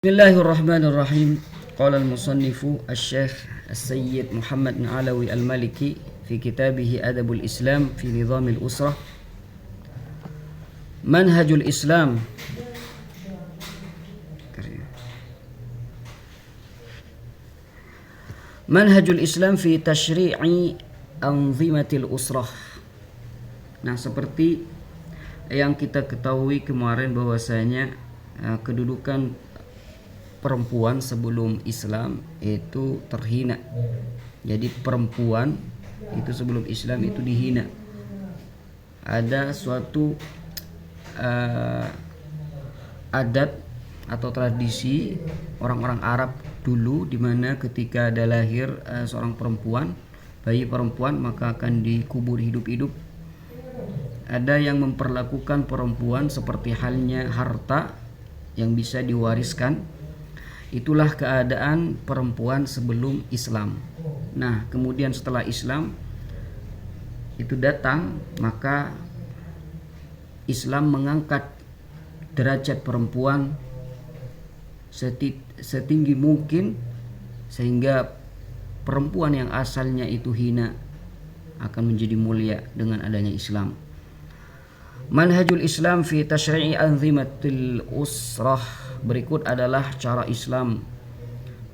Bismillahirrahmanirrahim. Qala al-musannifu asy-syekh as-sayyid Muhammad bin Alawi al-Maliki fi kitabih Adabul Islam fi Nizamil Usrah. Manhajul Islam. Manhajul Islam fi tashri'i anzimatil usrah. Nah, seperti yang kita ketahui kemarin bahwasanya kedudukan perempuan sebelum Islam itu terhina. Jadi perempuan itu sebelum Islam itu dihina. Ada suatu adat atau tradisi orang-orang Arab dulu di mana ketika ada lahir seorang perempuan, bayi perempuan, maka akan dikubur hidup-hidup. Ada yang memperlakukan perempuan seperti halnya harta yang bisa diwariskan. Itulah keadaan perempuan sebelum Islam. Nah, kemudian setelah Islam itu datang, maka Islam mengangkat derajat perempuan setinggi mungkin sehingga perempuan yang asalnya itu hina akan menjadi mulia dengan adanya Islam. Manhajul Islam fi tashri'i anzimatil usrah. Berikut adalah cara Islam,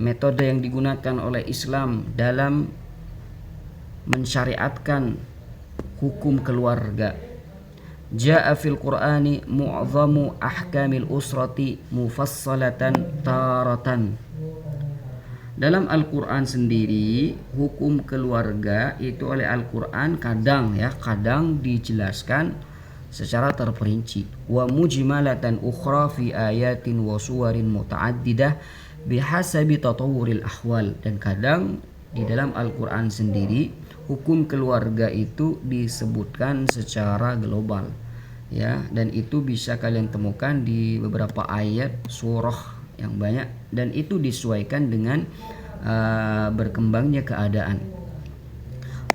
metode yang digunakan oleh Islam dalam mensyariatkan hukum keluarga. Ja'a fil Qur'ani mu'zamu ahkamil usrati mufassalatan taratan. Dalam Al-Quran sendiri, hukum keluarga itu oleh Al-Quran kadang dijelaskan secara terperinci, wa mujmalatan ukhra fi ayatin wa suwarin muta'addidah bihasabi tatawuril ahwal. Dan kadang di dalam Al-Quran sendiri hukum keluarga itu disebutkan secara global, ya, dan itu bisa kalian temukan di beberapa ayat surah yang banyak, dan itu disesuaikan dengan berkembangnya keadaan.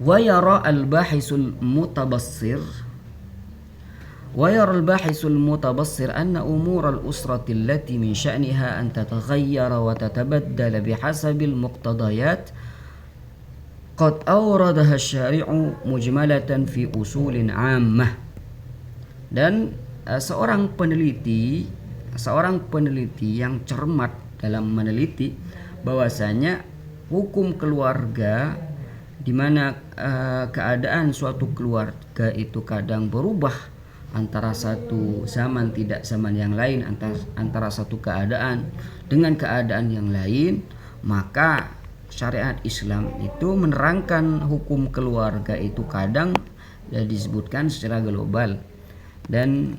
Wa yara al-bahisul mutabassir ويرى الباحث المتبصر أن أمور الأسرة التي من شأنها أن تتغير وتتبدل بحسب المقتضيات قد أوردها الشارع مجملة في أصول عامة. Dan seorang peneliti yang cermat dalam meneliti bahwasanya hukum keluarga di mana keadaan suatu keluarga itu kadang berubah antara satu zaman tidak zaman yang lain, antara satu keadaan dengan keadaan yang lain, maka syariat Islam itu menerangkan hukum keluarga itu kadang disebutkan secara global dan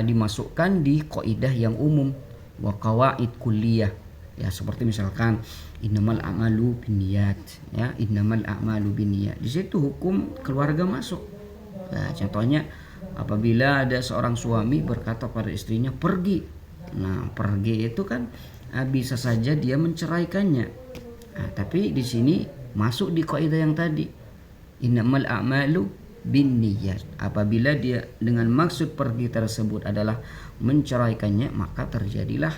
dimasukkan di kaidah yang umum wa qawaid kulliyah, ya, seperti misalkan innamal a'malu binniyat, ya, innamal a'malu binniyat. Di situ hukum keluarga masuk. Nah, contohnya apabila ada seorang suami berkata pada istrinya pergi. Nah, pergi itu kan bisa saja dia menceraikannya. Nah, tapi di sini masuk di kaidah yang tadi. Innamal a'malu binniyat. Apabila dia dengan maksud pergi tersebut adalah menceraikannya, maka terjadilah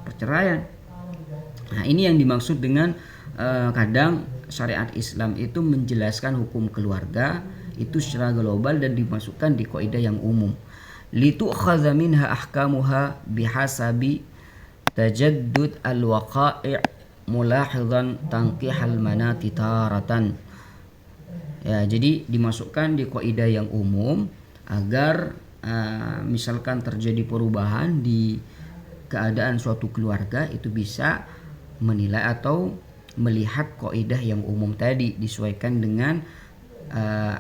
perceraian. Nah, ini yang dimaksud dengan kadang syariat Islam itu menjelaskan hukum keluarga itu secara global dan dimasukkan di kaidah yang umum. Litu'khadha minha ahkamuha bihasabi tajaddud al-waqai' mulahizan tanqihal manati taratan. Ya, jadi dimasukkan di kaidah yang umum agar misalkan terjadi perubahan di keadaan suatu keluarga itu bisa menilai atau melihat kaidah yang umum tadi disesuaikan dengan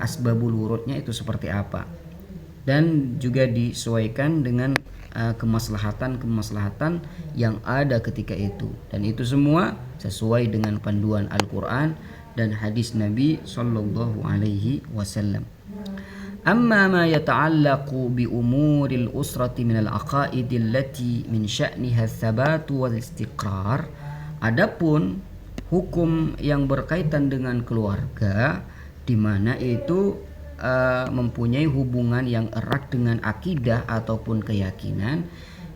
asbabul wurudnya itu seperti apa, dan juga disesuaikan dengan kemaslahatan yang ada ketika itu, dan itu semua sesuai dengan panduan Al-Quran dan hadis Nabi Sallallahu Alaihi Wasallam. Amma ma yata'allaqu bi umuril usrati min al-aqaid allati min sya'niha ats-tsabat wal istiqrar. Adapun hukum yang berkaitan dengan keluarga di mana itu mempunyai hubungan yang erat dengan akidah ataupun keyakinan,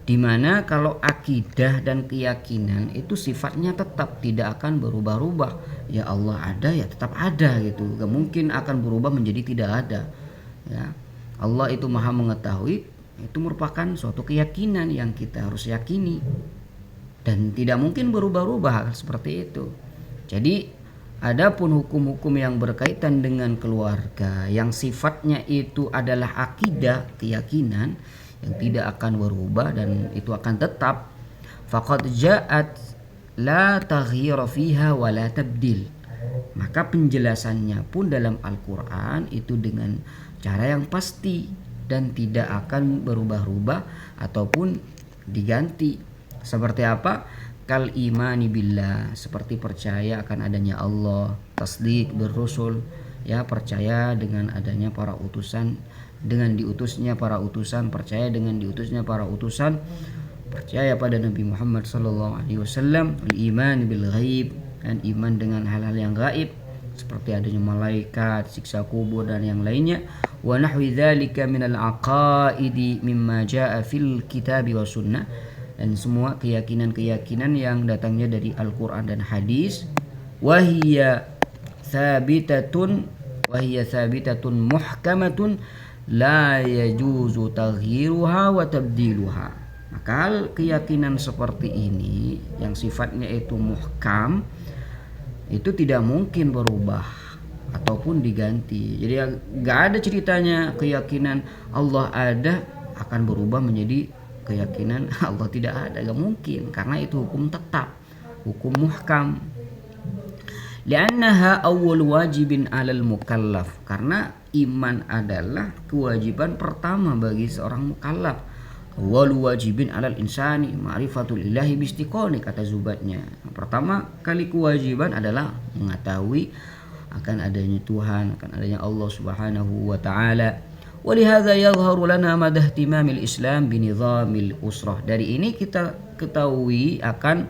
Dimana kalau akidah dan keyakinan itu sifatnya tetap tidak akan berubah-ubah. Ya Allah ada ya tetap ada gitu. Gak mungkin akan berubah menjadi tidak ada. Ya. Allah itu maha mengetahui, itu merupakan suatu keyakinan yang kita harus yakini. Dan tidak mungkin berubah-ubah seperti itu. Jadi adapun hukum-hukum yang berkaitan dengan keluarga yang sifatnya itu adalah akidah, keyakinan yang tidak akan berubah dan itu akan tetap, faqad ja'at la taghyira fiha wa la tabdil. Maka penjelasannya pun dalam Al-Qur'an itu dengan cara yang pasti dan tidak akan berubah-ubah ataupun diganti. Seperti apa? Kal imani billah, seperti percaya akan adanya Allah, tasdik berrusul, ya percaya dengan adanya para utusan, dengan diutusnya para utusan, percaya dengan diutusnya para utusan, percaya pada Nabi Muhammad sallallahu alaihi wasallam, iman bil ghaib, dan iman dengan hal-hal yang gaib seperti adanya malaikat, siksa kubur dan yang lainnya, wa nahwi dzalika minal aqaidi mimma jaa fil kitabi was sunnah, dan semua keyakinan-keyakinan yang datangnya dari Al-Qur'an dan hadis, wa hiya thabitatun muhkamatun la yajuzu taghyiruha wa tabdiluha. Maka keyakinan seperti ini yang sifatnya itu muhkam itu tidak mungkin berubah ataupun diganti. Jadi nggak ada ceritanya keyakinan Allah ada akan berubah menjadi keyakinan Allah tidak ada, nggak mungkin, karena itu hukum tetap, hukum muhkam. Li'annaha awwal wajibin 'alal mukallaf, karena iman adalah kewajiban pertama bagi seorang mukallaf. Awwal wajibin 'alal insani ma'rifatul ilahi bistiqoni, kata Zubatnya. Pertama kali kewajiban adalah mengetahui akan adanya Tuhan, akan adanya Allah Subhanahu wa taala. Walihadza yadhharu lana madah ihtimamil Islam binizamil usrah. Dari ini kita ketahui akan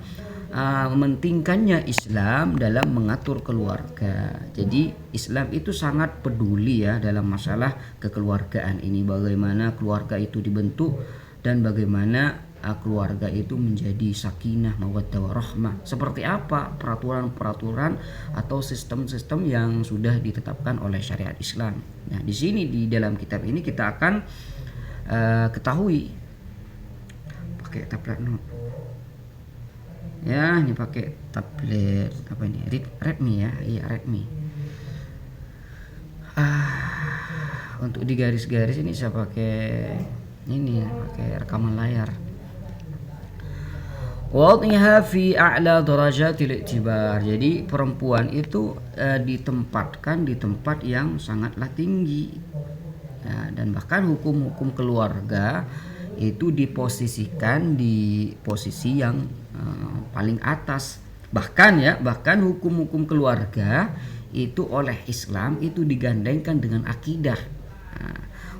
mementingkannya Islam dalam mengatur keluarga. Jadi Islam itu sangat peduli ya dalam masalah kekeluargaan ini, bagaimana keluarga itu dibentuk dan bagaimana keluarga itu menjadi sakinah, mawaddah warahmah. Seperti apa peraturan-peraturan atau sistem-sistem yang sudah ditetapkan oleh syariat Islam. Nah, di sini di dalam kitab ini kita akan ketahui pakai tablet ya, ini pakai tablet apa ini, Redmi ya, iya Redmi. Untuk di garis-garis ini saya pakai ini, pakai rekaman layar. Wadhiha fi a'la darajatil i'tibar. Jadi perempuan itu ditempatkan di tempat yang sangatlah tinggi. Ya, dan bahkan hukum-hukum keluarga itu diposisikan di posisi yang paling atas. Bahkan hukum-hukum keluarga itu oleh Islam itu digandengkan dengan akidah.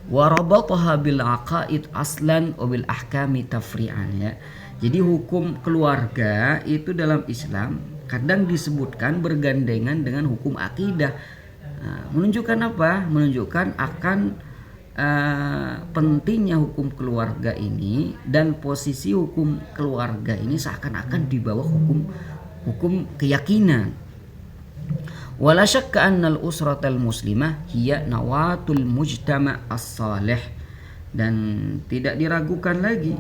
Wa rabataha bil aqaid aslan wa bil ahkami tafri'an ya. Jadi hukum keluarga itu dalam Islam kadang disebutkan bergandengan dengan hukum akidah. Menunjukkan apa? Menunjukkan akan pentingnya hukum keluarga ini, dan posisi hukum keluarga ini seakan-akan di bawah hukum keyakinan. Wala syakka annal usratal muslimah hiya nawatul mujtama' as-salih, dan tidak diragukan lagi,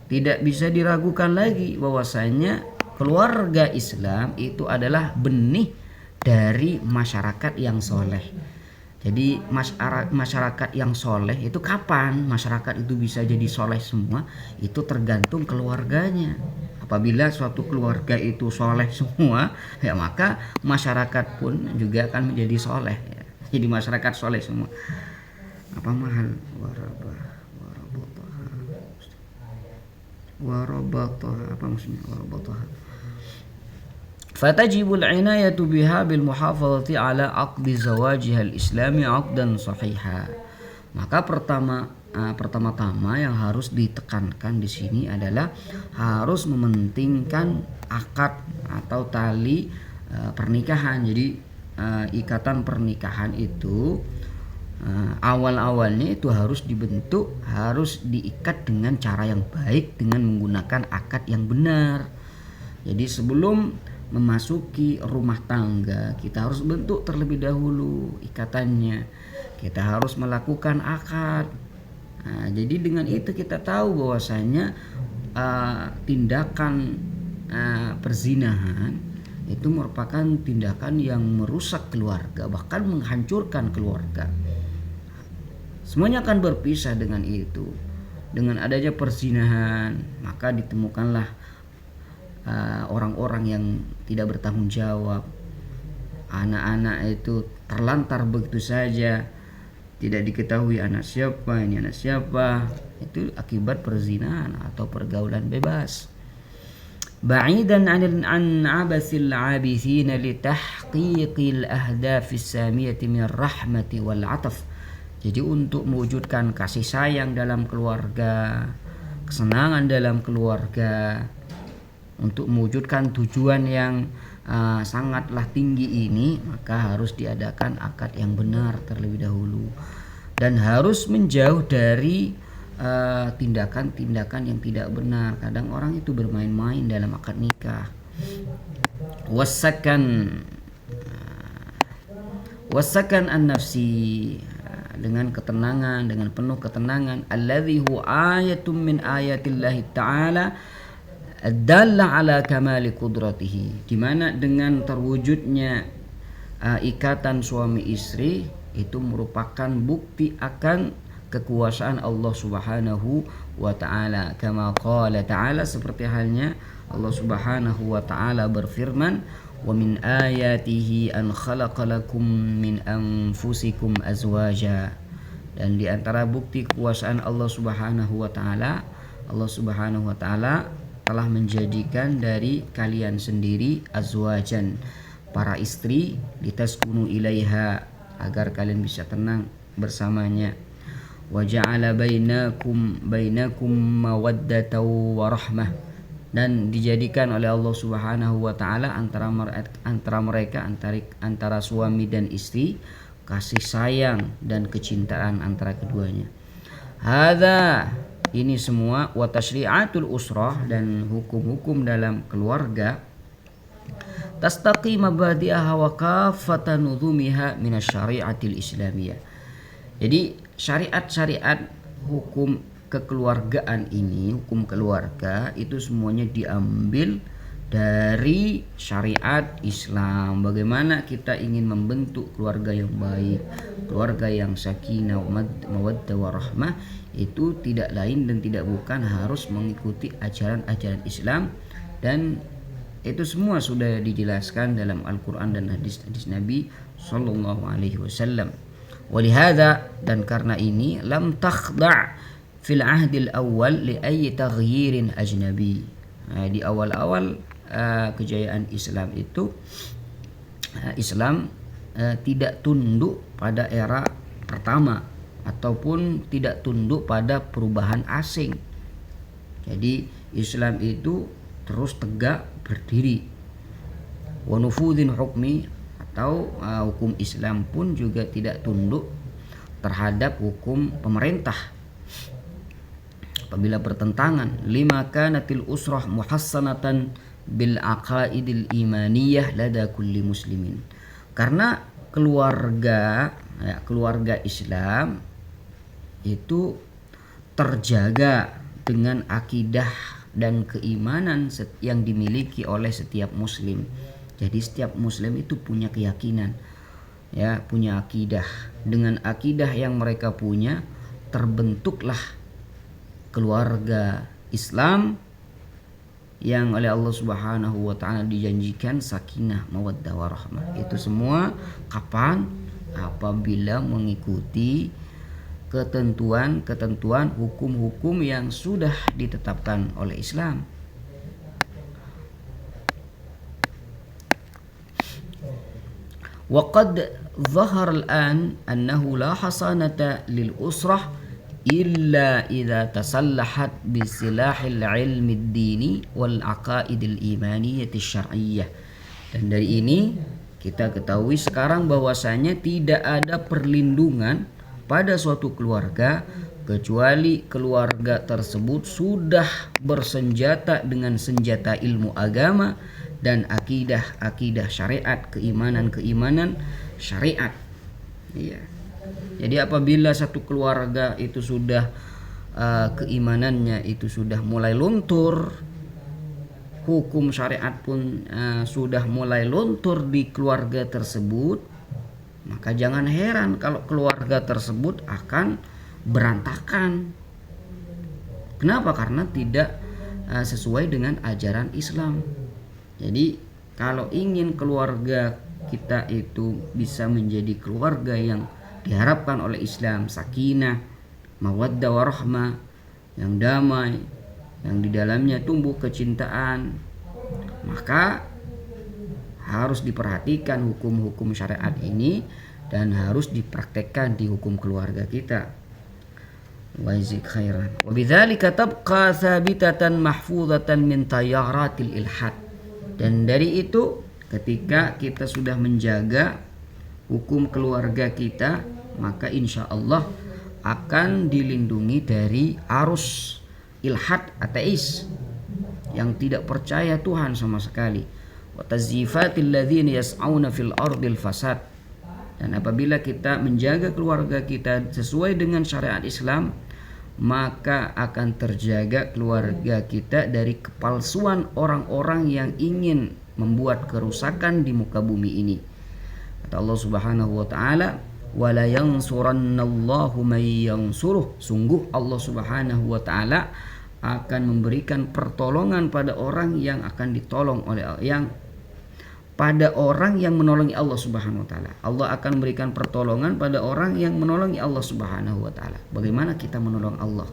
tidak bisa diragukan lagi bahwasanya keluarga Islam itu adalah benih dari masyarakat yang soleh. Jadi masyarakat yang soleh itu kapan masyarakat itu bisa jadi soleh semua? Itu tergantung keluarganya. Apabila suatu keluarga itu soleh semua, ya maka masyarakat pun juga akan menjadi soleh. Ya. Jadi masyarakat soleh semua. Apa mahal warabataha, apa maksudnya warabataha? Fatajibul inayatu biha bil muhafazati ala aqdi zawajiha al-islami aqdan sahiha. Maka pertama-tama yang harus ditekankan di sini adalah harus mementingkan akad atau tali pernikahan. Jadi ikatan pernikahan itu awal-awalnya itu harus dibentuk, harus diikat dengan cara yang baik dengan menggunakan akad yang benar. Jadi sebelum memasuki rumah tangga, kita harus bentuk terlebih dahulu ikatannya. Kita harus melakukan akad. Jadi dengan itu kita tahu bahwasanya tindakan perzinahan itu merupakan tindakan yang merusak keluarga, bahkan menghancurkan keluarga. Semuanya akan berpisah dengan itu. Dengan adanya perzinahan, maka ditemukanlah orang-orang yang tidak bertanggung jawab. Anak-anak itu terlantar begitu saja, tidak diketahui anak siapa, ini anak siapa. Itu akibat perzinahan atau pergaulan bebas. Ba'idan an abasil 'abithin li tahqiqil ahdafis samiyati min rahmati wal 'ataf. Jadi untuk mewujudkan kasih sayang dalam keluarga, kesenangan dalam keluarga, untuk mewujudkan tujuan yang sangatlah tinggi ini, maka harus diadakan akad yang benar terlebih dahulu, dan harus menjauh dari tindakan-tindakan yang tidak benar. Kadang orang itu bermain-main dalam akad nikah. Wasakan an-nafsi, dengan ketenangan, dengan penuh ketenangan. Alladzi huwa ayatun min ayatillahi ta'ala ad-dalla ala kamali qudratihi, di mana dengan terwujudnya ikatan suami istri itu merupakan bukti akan kekuasaan Allah Subhanahu wa taala. Kama qala ta'ala, seperti halnya Allah Subhanahu wa taala berfirman, wa min ayatihi an khalaqa lakum min anfusikum azwaja. Dan di antara bukti kekuasaan Allah Subhanahu wa taala, Allah Subhanahu wa taala telah menjadikan dari kalian sendiri azwajan, para istri, litaskunu ilaiha, agar kalian bisa tenang bersamanya. Wa ja'ala bainakum mawaddatan wa rahmah, dan dijadikan oleh Allah Subhanahu wa taala antara suami dan istri kasih sayang dan kecintaan antara keduanya. Hadza, ini semua, wa tasyri'atul usrah, dan hukum-hukum dalam keluarga, tastaqi mabadi'aha wa kaffatan nudhumiha minasyari'atil islamiyah. Jadi syariat-syariat hukum kekeluargaan ini, hukum keluarga itu semuanya diambil dari syariat Islam. Bagaimana kita ingin membentuk keluarga yang baik, keluarga yang sakinah, mawaddah warahmah, itu tidak lain dan tidak bukan harus mengikuti ajaran-ajaran Islam, dan itu semua sudah dijelaskan dalam Al-Quran dan hadis-hadis Nabi Sallallahu Alaihi Wasallam. Walihada, dan karena ini, lam takhda' fil ahdil awal li ayyi taghyirin ajnabi. Di awal-awal kejayaan Islam itu, Islam tidak tunduk pada era pertama ataupun tidak tunduk pada perubahan asing. Jadi Islam itu terus tegak berdiri. Wa nufudhin hukmi, atau hukum Islam pun juga tidak tunduk terhadap hukum pemerintah apabila bertentangan. Lima kanatil usrah muhassanatan bil aqaidil imaniyah lada kulli muslimin, karena keluarga Islam itu terjaga dengan akidah dan keimanan yang dimiliki oleh setiap muslim. Jadi setiap muslim itu punya keyakinan, punya akidah. Dengan akidah yang mereka punya, terbentuklah keluarga Islam yang oleh Allah Subhanahu wa taala dijanjikan sakinah, mawaddah warahmah. Itu semua kapan? Apabila mengikuti ketentuan hukum-hukum yang sudah ditetapkan oleh Islam. وقد ظهر الآن أنه لا حصانة للأسرة إلا إذا تسلحت بسلاح العلم الديني والعقائد الإيمانية الشرعية. Dan dari ini kita ketahui sekarang bahwasanya tidak ada perlindungan pada suatu keluarga kecuali keluarga tersebut sudah bersenjata dengan senjata ilmu agama dan akidah syariat, keimanan syariat. Iya. Jadi apabila satu keluarga itu sudah keimanannya itu sudah mulai luntur, hukum syariat pun sudah mulai luntur di keluarga tersebut, maka jangan heran kalau keluarga tersebut akan berantakan. Kenapa? Karena tidak sesuai dengan ajaran Islam. Jadi kalau ingin keluarga kita itu bisa menjadi keluarga yang diharapkan oleh Islam, sakinah, mawaddah warahmah, yang damai, yang di dalamnya tumbuh kecintaan, maka harus diperhatikan hukum-hukum syariat ini dan harus dipraktekkan di hukum keluarga kita. Wa yazik khairan. Wa bidzalika tabqa thabitatan mahfuzatan min tayaratil ilhad. Dan dari itu ketika kita sudah menjaga hukum keluarga kita, maka insya Allah akan dilindungi dari arus ilhad ateis yang tidak percaya Tuhan sama sekali. Wa tazyifatil ladzina yas'auna fil ardil fasad. Dan apabila kita menjaga keluarga kita sesuai dengan syariat Islam, maka akan terjaga keluarga kita dari kepalsuan orang-orang yang ingin membuat kerusakan di muka bumi ini. Kata Allah Subhanahu wa taala, "Wala yansurannallahu may yansuruh." Sungguh Allah Subhanahu wa taala akan memberikan pertolongan pada orang yang akan ditolong oleh pada orang yang menolongi Allah Subhanahu wa taala. Allah akan memberikan pertolongan pada orang yang menolongi Allah Subhanahu wa taala. Bagaimana kita menolong Allah?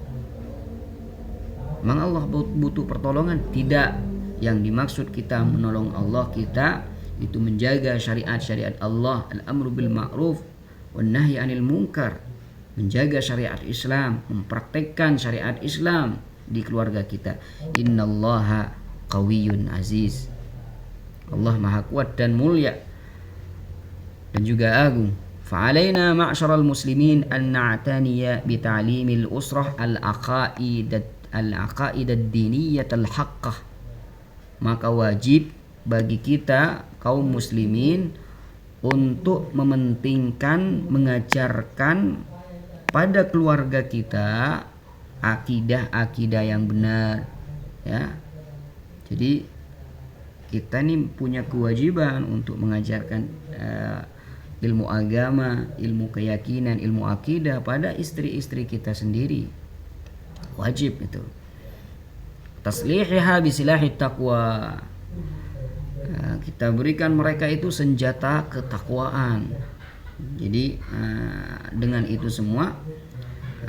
Memang Allah butuh pertolongan? Tidak. Yang dimaksud kita menolong Allah, kita itu menjaga syariat-syariat Allah, al-amru bil ma'ruf wan nahyi 'anil munkar. Menjaga syariat Islam, mempraktekkan syariat Islam di keluarga kita. Innallaha qawiyyun aziz. Allah Maha Kuat dan mulia dan juga agung. Fa'alaina ma'syaral muslimin an na'taniya bi ta'limil usrah al-aqaid ad-diniyah al-haqqah. Maka wajib bagi kita kaum muslimin untuk mementingkan, mengajarkan pada keluarga kita akidah yang benar, ya. Jadi kita ini punya kewajiban untuk mengajarkan ilmu agama, ilmu keyakinan, ilmu akidah pada istri-istri kita sendiri. Wajib itu. Taslihiha bisilahi taqwa. Kita berikan mereka itu senjata ketakwaan. Jadi dengan itu semua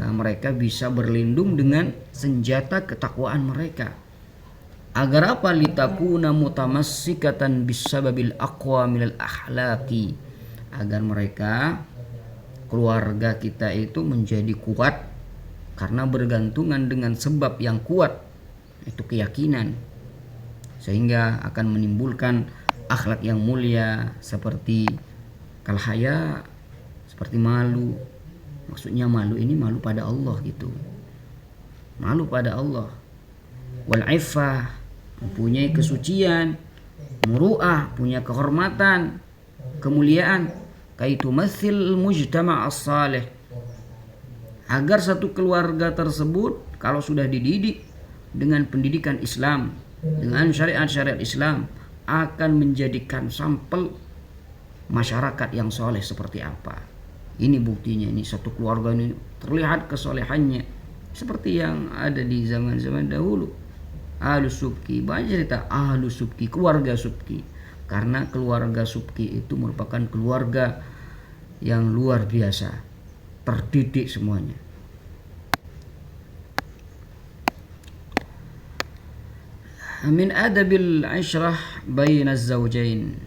mereka bisa berlindung dengan senjata ketakwaan mereka. Agar apa? Litakuna mutamassikatan bisababil aqwa minal akhlaqi. Agar mereka, keluarga kita itu menjadi kuat karena bergantungan dengan sebab yang kuat, itu keyakinan, sehingga akan menimbulkan akhlak yang mulia seperti kalhaya, seperti malu. Maksudnya malu ini malu pada Allah gitu. Malu pada Allah. Wal iffah, mempunyai kesucian, muru'ah, punya kehormatan, kemuliaan, kaitu mathil mujtama' as-salih. Agar satu keluarga tersebut kalau sudah dididik dengan pendidikan Islam, dengan syariat-syariat Islam, akan menjadikan sampel masyarakat yang soleh seperti apa. Ini buktinya, ini satu keluarga ini terlihat kesolehannya seperti yang ada di zaman-zaman dahulu. Ahlus Subki, banyak cerita Ahlus Subki, keluarga Subki. Karena keluarga Subki itu merupakan keluarga yang luar biasa, terdidik semuanya. Min adabil isyrah bainaz zawjain.